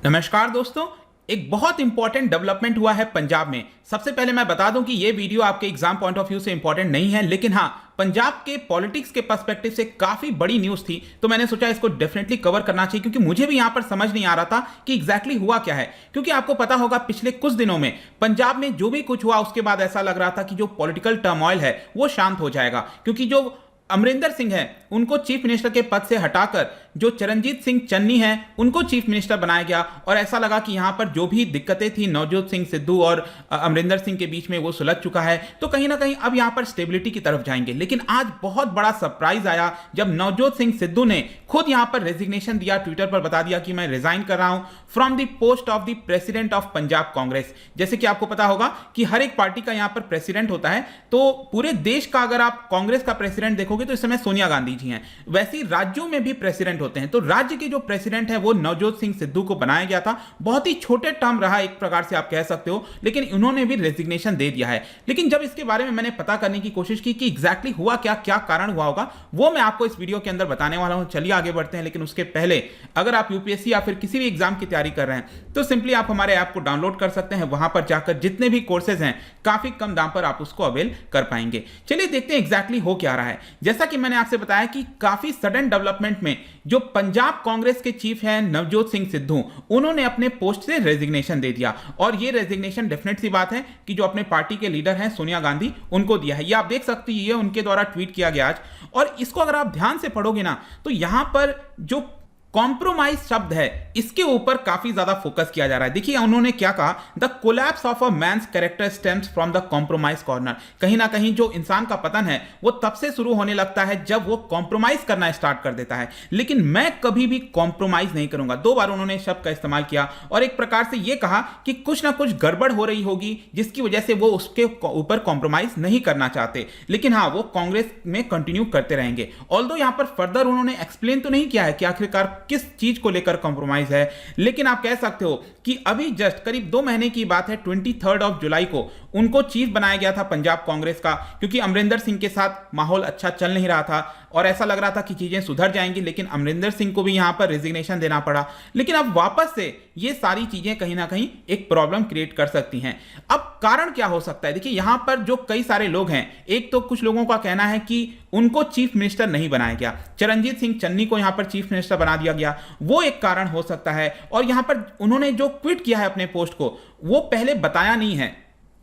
नमस्कार दोस्तों। एक बहुत इंपॉर्टेंट डेवलपमेंट हुआ है पंजाब में। सबसे पहले मैं बता दूं कि ये वीडियो आपके एग्जाम पॉइंट ऑफ व्यू से इंपॉर्टेंट नहीं है, लेकिन हाँ, पंजाब के पॉलिटिक्स के पर्सपेक्टिव से काफी बड़ी न्यूज थी, तो मैंने सोचा इसको डेफिनेटली कवर करना चाहिए, क्योंकि मुझे भी यहां पर समझ नहीं आ रहा था कि एग्जैक्टली हुआ क्या है। क्योंकि आपको पता होगा पिछले कुछ दिनों में पंजाब में जो भी कुछ हुआ उसके बाद ऐसा लग रहा था कि जो पॉलिटिकल टर्मोइल है वो शांत हो जाएगा, क्योंकि जो अमरिंदर सिंह है उनको चीफ मिनिस्टर के पद से हटाकर जो चरणजीत सिंह चन्नी हैं उनको चीफ मिनिस्टर बनाया गया, और ऐसा लगा कि यहां पर जो भी दिक्कतें थी नवजोत सिंह सिद्धू और अमरिंदर सिंह के बीच में वो सुलझ चुका है, तो कहीं ना कहीं अब यहां पर स्टेबिलिटी की तरफ जाएंगे। लेकिन आज बहुत बड़ा सरप्राइज आया जब नवजोत सिंह सिद्धू ने खुद यहां पर रेजिग्नेशन दिया, ट्विटर पर बता दिया कि मैं रिजाइन कर रहा हूं from the post of the president of Punjab Congress. जैसे कि आपको पता होगा कि हर एक पार्टी का यहां पर प्रेसिडेंट होता है, तो पूरे देश का अगर आप कांग्रेस का प्रेसिडेंट देखोगे तो इस समय सोनिया गांधी जी हैं। वैसे ही राज्यों में भी प्रेसिडेंट होते हैं, तो राज्य के जो प्रेसिडेंट है वो नवजोत सिंह सिद्धू को बनाया गया था। बहुत ही छोटे टर्म रहा एक प्रकार से आप कह सकते हो, लेकिन उन्होंने भी रेजिग्नेशन दे दिया है। लेकिन जब इसके बारे में मैंने पता करने की कोशिश की कि एग्जैक्टली हुआ क्या, क्या कारण हुआ होगा, वो मैं आपको इस वीडियो के अंदर बताने वाला हूं। चलिए आगे बढ़ते हैं। लेकिन उसके पहले अगर आप यूपीएससी या फिर किसी भी एग्जाम की तैयारी कर रहे हैं तो सिंपली आप हमारे ऐप को डाउनलोड कर सकते हैं। वहां पर जाकर जितने भी कोर्सेज हैं काफी कम दाम पर आप उसको अवेल कर पाएंगे। चलिए देखते हैं एग्जैक्टली हो क्या रहा है। जैसा कि मैंने आपसे बताया कि काफी सडन डेवलपमेंट में जो पंजाब कांग्रेस के चीफ हैं नवजोत सिंह सिद्धू, उन्होंने अपने पोस्ट से रेजिग्नेशन दे दिया। और ये रेजिग्नेशन डेफिनेट सी बात है कि जो अपने पार्टी के लीडर हैं सोनिया गांधी उनको दिया है। ये आप देख सकते हैं, ये उनके द्वारा ट्वीट किया गया आज। और इसको अगर आप ध्यान से पढ़ोगे ना तो यहां पर जो कॉम्प्रोमाइज शब्द है इसके ऊपर काफी ज्यादा फोकस किया जा रहा है। देखिए उन्होंने क्या कहा, the collapse of a man's character stems from the compromise corner. कहीं ना कहीं जो इंसान का पतन है वो तब से शुरू होने लगता है जब वो कॉम्प्रोमाइज करना स्टार्ट कर देता है। लेकिन मैं कभी भी कॉम्प्रोमाइज नहीं करूंगा। 2 बार उन्होंने शब्द का इस्तेमाल किया और एक प्रकार से यह कहा कि कुछ ना कुछ गड़बड़ हो रही होगी जिसकी वजह से वो उसके ऊपर कॉम्प्रोमाइज नहीं करना चाहते। लेकिन हाँ, वो कांग्रेस में कंटिन्यू करते रहेंगे। ऑल्दो यहां पर फर्दर उन्होंने एक्सप्लेन तो नहीं किया है कि आखिरकार किस चीज को लेकर कॉम्प्रोमाइज है, लेकिन आप कह सकते हो कि अभी जस्ट करीब 2 महीने की बात है, 23 जुलाई को उनको चीफ बनाया गया था पंजाब कांग्रेस का, क्योंकि अमरिंदर सिंह के साथ माहौल अच्छा चल नहीं रहा था और ऐसा लग रहा था कि चीजें सुधर जाएंगी। लेकिन अमरिंदर सिंह को भी यहां पर रेजिग्नेशन देना पड़ा। लेकिन अब वापस से ये सारी चीजें कहीं ना कहीं एक प्रॉब्लम क्रिएट कर सकती हैं। अब कारण क्या हो सकता है? देखिए यहां पर जो कई सारे लोग हैं, एक तो कुछ लोगों का कहना है कि उनको चीफ मिनिस्टर नहीं बनाया गया, चरणजीत सिंह चन्नी को यहां पर चीफ मिनिस्टर बना दिया गया, वो एक कारण हो सकता है। और यहां पर उन्होंने जो क्विट किया है अपने पोस्ट को, वो पहले बताया नहीं है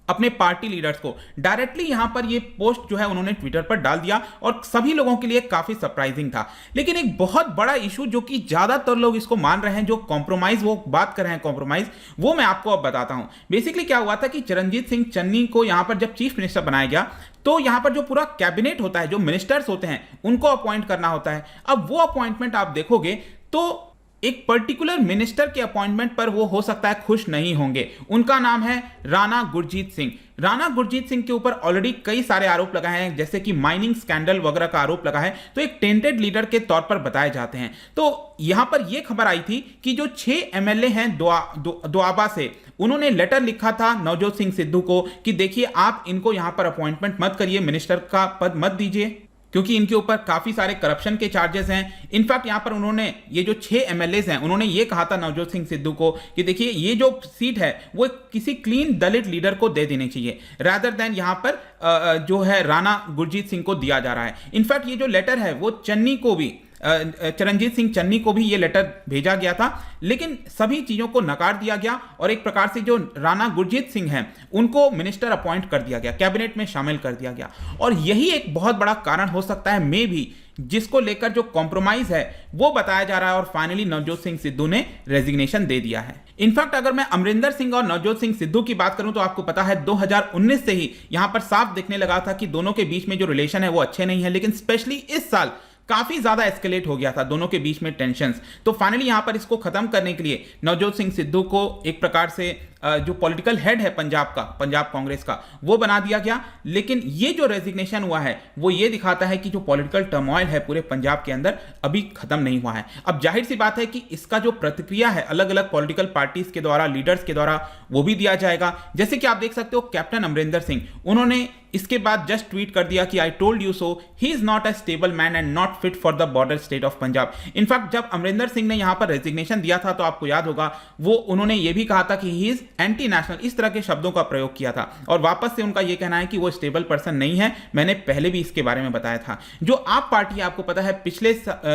अपने पार्टी लीडर्स को। डायरेक्टली यहां पर ये पोस्ट जो है उन्होंने ट्विटर पर डाल दिया और सभी लोगों के लिए काफी सरप्राइजिंग था। लेकिन एक बहुत बड़ा इशू जो कि ज्यादातर लोग इसको मान रहे हैं, जो कॉम्प्रोमाइज वो बात कर रहे हैं कॉम्प्रोमाइज, वो मैं आपको अब बताता हूं। बेसिकली क्या हुआ था कि चरणजीत सिंह चन्नी को यहां पर जब चीफ मिनिस्टर बनाया गया तो यहां पर जो पूरा कैबिनेट होता है, जो मिनिस्टर्स होते हैं, उनको अपॉइंट करना होता है। अब वो अपॉइंटमेंट आप देखोगे तो एक पर्टिकुलर मिनिस्टर के अपॉइंटमेंट पर वो हो सकता है खुश नहीं होंगे। उनका नाम है राणा गुरजीत सिंह। राणा गुरजीत सिंह के ऊपर ऑलरेडी कई सारे आरोप लगाए हैं, जैसे कि माइनिंग स्कैंडल वगैरह का आरोप लगा है, तो एक टेंटेड लीडर के तौर पर बताए जाते हैं। तो यहां पर यह खबर आई थी कि जो 6 एमएलए हैं दोआबा से, उन्होंने लेटर लिखा था नवजोत सिंह सिद्धू को कि देखिए आप इनको यहां पर अपॉइंटमेंट मत करिए, मिनिस्टर का पद मत दीजिए, क्योंकि इनके ऊपर काफी सारे करप्शन के चार्जेस हैं। इनफैक्ट यहां पर उन्होंने ये जो 6 एमएलएज हैं, उन्होंने ये कहा था नवजोत सिंह सिद्धू को कि देखिए ये जो सीट है वो किसी क्लीन दलित लीडर को दे देनी चाहिए, रादर देन यहां पर जो है राणा गुरजीत सिंह को दिया जा रहा है। इनफैक्ट ये जो लेटर है वो चन्नी को भी, चरणजीत सिंह चन्नी को भी ये लेटर भेजा गया था, लेकिन सभी चीजों को नकार दिया गया और एक प्रकार से जो राणा गुरजीत सिंह हैं उनको मिनिस्टर अपॉइंट कर दिया गया, कैबिनेट में शामिल कर दिया गया। और यही एक बहुत बड़ा कारण हो सकता है मे भी, जिसको लेकर जो कॉम्प्रोमाइज है वो बताया जा रहा है और फाइनली नवजोत सिंह सिद्धू ने रेजिग्नेशन दे दिया है। इनफैक्ट अगर मैं अमरिंदर सिंह और नवजोत सिंह सिद्धू की बात करूं तो आपको पता है 2019 से ही यहां पर साफ दिखने लगा था कि दोनों के बीच में जो रिलेशन है वो अच्छे नहीं है। लेकिन स्पेशली इस साल काफी ज्यादा एस्केलेट हो गया था दोनों के बीच में टेंशंस। तो फाइनली यहां पर इसको खत्म करने के लिए नवजोत सिंह सिद्धू को एक प्रकार से जो पॉलिटिकल हेड है पंजाब का, पंजाब कांग्रेस का, वो बना दिया गया। लेकिन ये जो रेजिग्नेशन हुआ है वो ये दिखाता है कि जो पॉलिटिकल टर्मोइल है पूरे पंजाब के अंदर अभी खत्म नहीं हुआ है। अब जाहिर सी बात है कि इसका जो प्रतिक्रिया है अलग अलग पॉलिटिकल पार्टीज के द्वारा, लीडर्स के द्वारा, वो भी दिया जाएगा। जैसे कि आप देख सकते हो कैप्टन अमरिंदर सिंह, उन्होंने इसके बाद जस्ट ट्वीट कर दिया कि I told you so, he is not a stable man and not fit for the border state of Punjab. In fact जब अमरिंदर सिंह ने यहां पर रेजिग्नेशन दिया था तो आपको याद होगा वो उन्होंने ये भी कहा था कि ही इज एंटी नेशनल, इस तरह के शब्दों का प्रयोग किया था। और वापस से उनका यह कहना है कि वो स्टेबल पर्सन नहीं है। मैंने पहले भी इसके बारे में बताया था। जो आप पार्टी, आपको पता है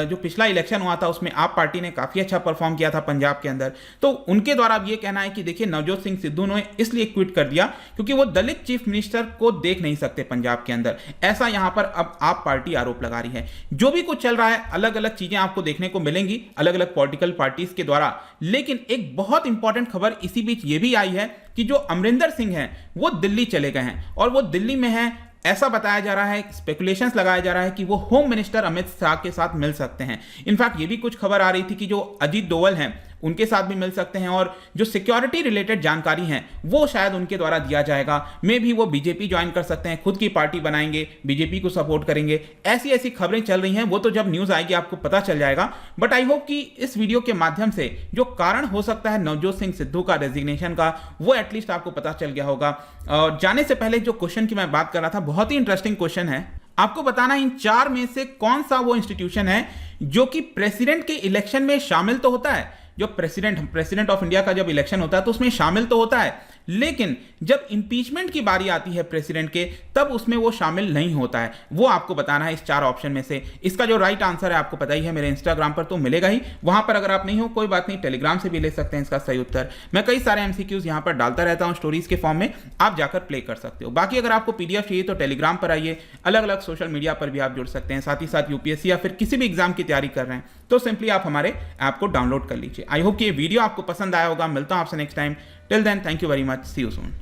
जो पिछला इलेक्शन हुआ था उसमें आप पार्टी ने काफी अच्छा परफॉर्म किया था पंजाब के अंदर, तो उनके द्वारा अब यह कहना है कि देखिए नवजोत सिंह सिद्धू ने इसलिए क्विट कर दिया क्योंकि वो दलित चीफ मिनिस्टर को देख नहीं सकते पंजाब के अंदर। ऐसा यहां पर अब आप पार्टी आरोप लगा रही है। जो भी कुछ चल रहा है, अलग अलग चीजें आपको देखने को मिलेंगी अलग अलग पॉलिटिकल पार्टीज के द्वारा। लेकिन एक बहुत इंपॉर्टेंट खबर इसी बीच ये भी आई है कि जो अमरिंदर सिंह हैं वो दिल्ली चले गए हैं और वो दिल्ली में हैं। ऐसा बताया जा रहा है, स्पेकुलेशंस लगाया जा रहा है कि वो होम मिनिस्टर अमित शाह के साथ मिल सकते हैं। इनफैक्ट ये भी कुछ खबर आ रही थी कि जो अजीत डोवल हैं उनके साथ भी मिल सकते हैं और जो सिक्योरिटी रिलेटेड जानकारी है वो शायद उनके द्वारा दिया जाएगा। मे भी वो बीजेपी ज्वाइन कर सकते हैं, खुद की पार्टी बनाएंगे, बीजेपी को सपोर्ट करेंगे। ऐसी ऐसी खबरें चल रही हैं, वो तो जब न्यूज़ आएगी आपको पता चल जाएगा। बट आई होप कि इस वीडियो के माध्यम से जो कारण हो सकता है नवजोत सिंह सिद्धू का रेजिग्नेशन का, वो एटलीस्ट आपको पता चल गया होगा। और जाने से पहले जो क्वेश्चन की मैं बात कर रहा था, बहुत ही इंटरेस्टिंग क्वेश्चन है। आपको बताना इन 4 में से कौन सा वो इंस्टीट्यूशन है जो कि प्रेसिडेंट के इलेक्शन में शामिल तो होता है। जो प्रेसिडेंट ऑफ इंडिया का जब इलेक्शन होता है तो उसमें शामिल तो होता है, लेकिन जब इंपीचमेंट की बारी आती है प्रेसिडेंट के तब उसमें वो शामिल नहीं होता है। वो आपको बताना है इस 4 ऑप्शन में से। इसका जो राइट आंसर है आपको पता ही है, मेरे इंस्टाग्राम पर तो मिलेगा ही। वहां पर अगर आप नहीं हो कोई बात नहीं, टेलीग्राम से भी ले सकते हैं इसका सही उत्तर। मैं कई सारे एमसीक्यूज यहां पर डालता रहता हूं स्टोरीज के फॉर्म में, आप जाकर प्ले कर सकते हो। बाकी अगर आपको पीडीएफ चाहिए तो टेलीग्राम पर आइए, अलग अलग सोशल मीडिया पर भी आप जुड़ सकते हैं। साथ ही साथ यूपीएससी या फिर किसी भी एग्जाम की तैयारी कर रहे हैं तो सिंपली आप हमारे ऐप को डाउनलोड कर लीजिए। आई होप कि ये वीडियो आपको पसंद आया होगा। मिलता हूं आपसे next time. Till then, thank you very much, see you soon.